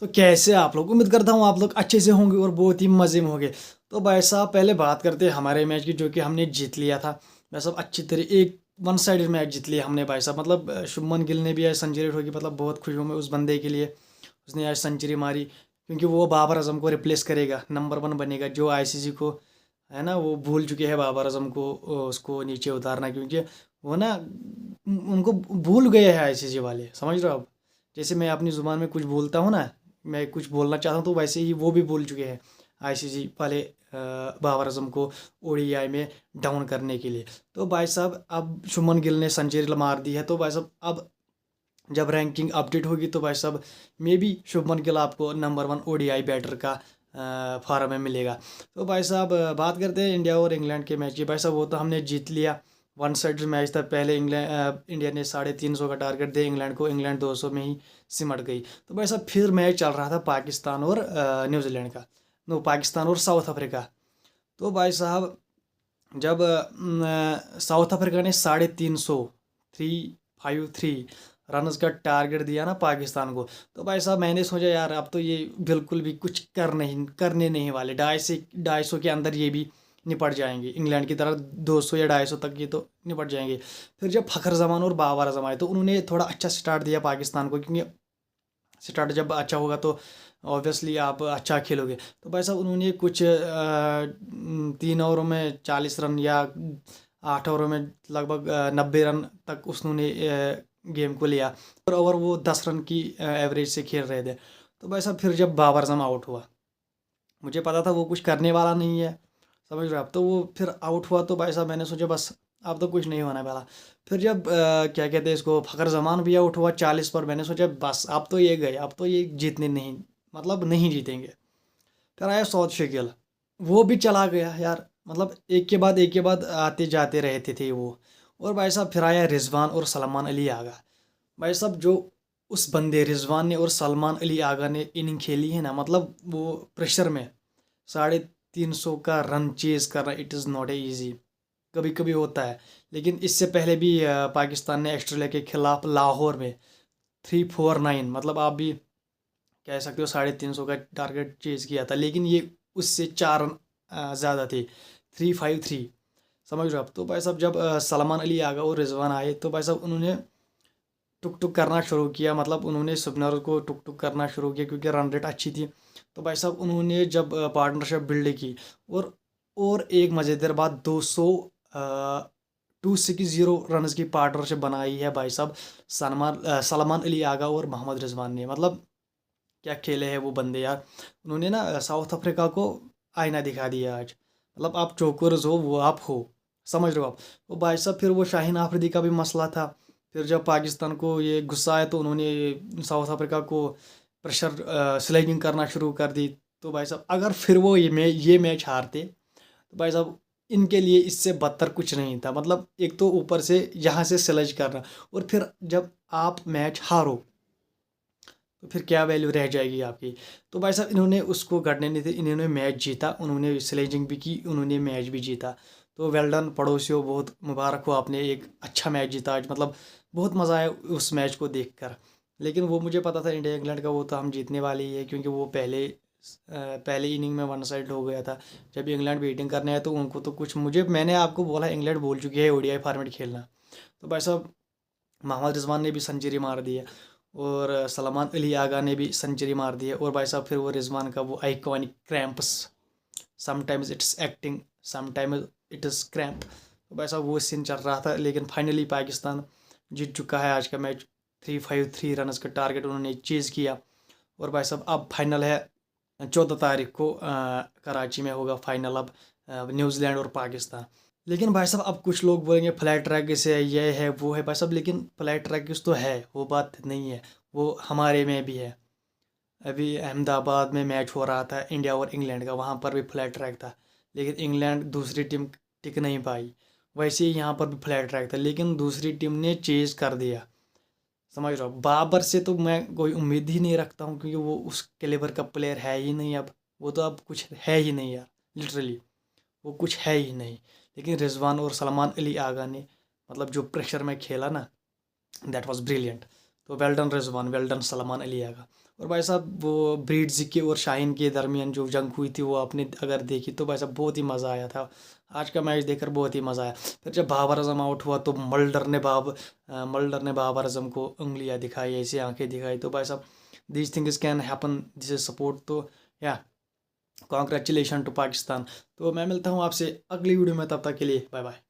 तो कैसे आप लोग, उम्मीद करता हूँ आप लोग अच्छे से होंगे और बहुत ही मज़े में होंगे। तो भाई साहब पहले बात करते हैं हमारे मैच की, जो कि हमने जीत लिया था भाई साहब अच्छी तरह। एक वन साइडेड मैच जीत लिया हमने भाई साहब। मतलब शुभमन गिल ने भी आज सेंचुरी ठोकी। मतलब बहुत खुश हूँ मैं उस बंदे के लिए, उसने आज सेंचुरी मारी, क्योंकि वो बाबर आजम को रिप्लेस करेगा, नंबर 1 बनेगा। जो आईसीसी को है ना, वो भूल चुके हैं बाबर आजम को, उसको नीचे उतारना, क्योंकि वो ना उनको भूल गए हैं आईसीसी वाले, समझ रहे हो आप। जैसे मैं अपनी ज़ुबान में कुछ बोलता हूँ ना, मैं कुछ बोलना चाहता हूँ, तो वैसे ही वो भी भूल चुके हैं आईसीसी वाले बाबर आजम को ओडीआई में डाउन करने के लिए। तो भाई साहब अब शुभमन गिल ने सेंचुरी मार दी है, तो भाई साहब अब जब रैंकिंग अपडेट होगी तो भाई साहब मे बी शुभमन गिल आपको नंबर 1 ओडीआई बैटर का फॉर्म में मिलेगा। तो भाई साहब बात करते हैं इंडिया और इंग्लैंड के मैच की। भाई साहब वो तो हमने जीत लिया, वन साइड मैच था। पहले इंडिया ने 350 का टारगेट दिया इंग्लैंड को, इंग्लैंड 200 में ही सिमट गई। तो भाई साहब फिर मैच चल रहा था पाकिस्तान और न्यूजीलैंड का, नो पाकिस्तान और साउथ अफ्रीका। तो भाई साहब जब साउथ अफ्रीका ने 350 353 रन्स का टारगेट दिया ना पाकिस्तान को, तो भाई साहब मैंने सोचा यार अब तो ये बिल्कुल भी कुछ करने नहीं वाले। 250 के अंदर ये भी निपट जाएंगे इंग्लैंड की तरह, 200 या 250 तक ये तो निपट जाएंगे। फिर जब फ़खर जमान और बाबर आजम आए तो उन्होंने थोड़ा अच्छा स्टार्ट दिया पाकिस्तान को, क्योंकि स्टार्ट जब अच्छा होगा तो ऑब्वियसली आप अच्छा खेलोगे। तो भाई साहब उन्होंने कुछ 3 ओवरों में 40 रन या 8 ओवरों में लगभग 90 रन तक उसने गेम को लिया, और ओवर वो 10 रन की एवरेज से खेल रहे थे। तो भाई साहब फिर जब बाबर आजम आउट हुआ, मुझे पता था वो कुछ करने वाला नहीं है, समझ रहे हो आप। तो वो फिर आउट हुआ, तो भाई साहब मैंने सोचा बस अब तो कुछ नहीं होने वाला। फिर जब क्या कहते हैं इसको, फ़खर जमान भी आउट हुआ 40 पर, मैंने सोचा बस अब तो ये गए, अब तो ये जीतने नहीं, मतलब नहीं जीतेंगे। फिर आया साउथ शेगिल, वो भी चला गया यार। मतलब एक के बाद आते जाते रहते थे वो। और भाई साहब फिर आया रिजवान और सलमान अली आगा। भाई साहब जो उस बंदे रिजवान ने और सलमान अली आगा ने इनिंग खेली है ना, मतलब वो प्रेशर में 350 का रन चेज करना, it is not a easy. कभी कभी होता है, लेकिन इससे पहले भी पाकिस्तान ने ऑस्ट्रेलिया के खिलाफ लाहौर में 349, मतलब आप भी कह सकते हो 350 का टारगेट चेज किया था, लेकिन ये उससे 4 रन ज़्यादा थे, 353, समझ रहे हो आप। तो भाई साहब जब सलमान अली आ गए और रिजवान आए, तो भाई साहब उन्होंने टुक टुक करना शुरू किया। मतलब उन्होंने स्पिनर को टुक टुक करना शुरू किया, क्योंकि रन रेट अच्छी थी। तो भाई साहब उन्होंने जब पार्टनरशिप बिल्ड की, और एक मज़ेदार बात, 260 रन की पार्टनरशिप बनाई है भाई साहब सलमान अली आगा और मोहम्मद रिजवान ने। मतलब क्या खेले हैं वो बंदे यार। उन्होंने ना साउथ अफ्रीका को आईना दिखा दिया आज। मतलब आप चोकर्स हो, वो आप हो, समझ रहे हो आप। तो भाई साहब फिर वो शाहीन आफरीदी का भी मसला था। फिर जब पाकिस्तान को ये गुस्सा आया, तो उन्होंने साउथ अफ्रीका को प्रेशर स्लेजिंग करना शुरू कर दी। तो भाई साहब अगर फिर वो ये मैच हारते, तो भाई साहब इनके लिए इससे बदतर कुछ नहीं था। मतलब एक तो ऊपर से यहाँ से स्लेज करना, और फिर जब आप मैच हारो, तो फिर क्या वैल्यू रह जाएगी आपकी। तो भाई साहब इन्होंने उसको गढ़ने नहीं थे, इन्होंने मैच जीता, उन्होंने स्लेजिंग भी की, उन्होंने मैच भी जीता। तो वेल डन पड़ोसियों, बहुत मुबारक हो, आपने एक अच्छा मैच जीता आज। मतलब बहुत मज़ा आया उस मैच को देखकर। लेकिन वो मुझे पता था इंडिया इंग्लैंड का वो तो हम जीतने वाले ही है, क्योंकि वो पहले इनिंग में वन साइड हो गया था। जब इंग्लैंड बैटिंग करने आया तो उनको तो कुछ, मैंने आपको बोला इंग्लैंड बोल चुकी है ओडीआई फॉर्मेट खेलना। तो भाई साहब मोहम्मद रिजवान ने भी सेंचुरी मार दी है, और सलमान अली आगा ने भी सेंचुरी मार दी है। और भाई साहब फिर वो रिजवान का वो iconic cramps, sometimes it's acting, sometimes it is cramp. तो भाई साहब वो सीन चल रहा था, लेकिन फाइनली पाकिस्तान जीत चुका है आज का मैच। 353 रन का टारगेट उन्होंने चेज़ किया। और भाई साहब अब फाइनल है 14 तारीख को, कराची में होगा फाइनल अब, न्यूजीलैंड और पाकिस्तान। लेकिन भाई साहब अब कुछ लोग बोलेंगे फ्लैट ट्रैक से ये है वो है भाई साहब, लेकिन फ्लैट ट्रैक तो है, वो बात नहीं है, वो हमारे में भी है। अभी अहमदाबाद में मैच हो रहा था इंडिया और इंग्लैंड का, वहाँ पर भी फ्लैट ट्रैक था, लेकिन इंग्लैंड दूसरी टीम टिक नहीं पाई। वैसे ही यहाँ पर भी फ्लैट ट्रैक था, लेकिन दूसरी टीम ने चेज कर दिया, समझ रहे हो। बाबर से तो मैं कोई उम्मीद ही नहीं रखता हूँ, क्योंकि वो उस कैलिबर का प्लेयर है ही नहीं अब। वो तो अब कुछ है ही नहीं यार, लिटरली वो कुछ है ही नहीं। लेकिन रिजवान और सलमान अली आगा ने, मतलब जो प्रेशर में खेला ना, दैट वाज ब्रिलियंट। तो well done Rizwan, well done Salman Ali Agha. और भाई साहब वो ब्रीड्स के और शाहीन के दरमियान जो जंग हुई थी वो आपने अगर देखी तो भाई साहब बहुत ही मज़ा आया था। आज का मैच देखकर बहुत ही मज़ा आया। फिर जब बाबर आजम आउट हुआ तो मल्डर ने बाबर आजम को उंगलियां दिखाई, ऐसी आंखें दिखाई। तो भाई साहब these things can happen, this is support. तो या कॉन्ग्रेचुलेशन टू पाकिस्तान। तो मैं मिलता हूँ आपसे अगली वीडियो में, तब तक के लिए बाय बाय।